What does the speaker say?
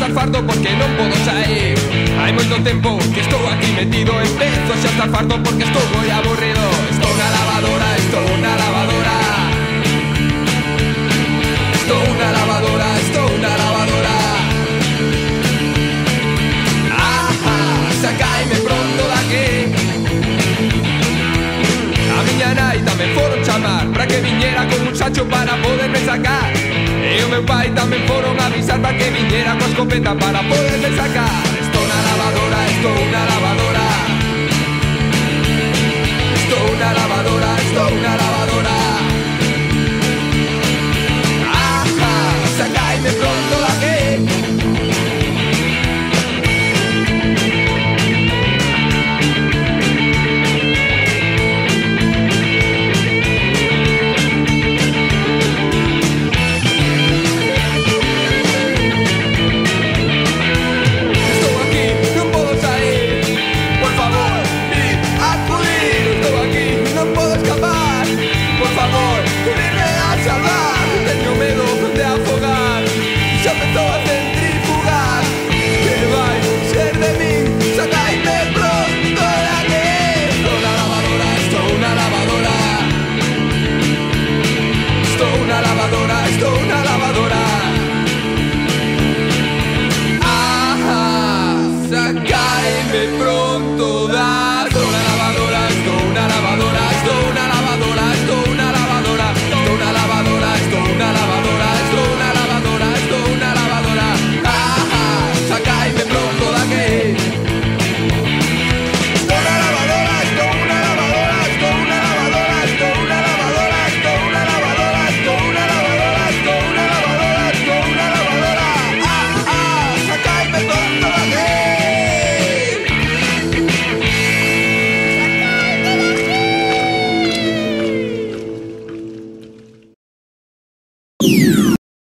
estar farto porque non podo sair. Hai moito tempo que estou aquí metido, empezo xa a estar farto porque estou moi aburrido. Estou na lavadora, estou na lavadora. Estou na lavadora, estou na lavadora. Sacaime pronto daqui. A miña nai tamén foron chamar para que viñera con un sacho para poderme sacar. E o meu pai tamén foron avisar para que viñera coa escopeta para poderme sacar. Estou na lavadora, estou na lavadora. Estou na lavadora, estou na lavadora. Sacaime pronto daqui. Sacaime pronto.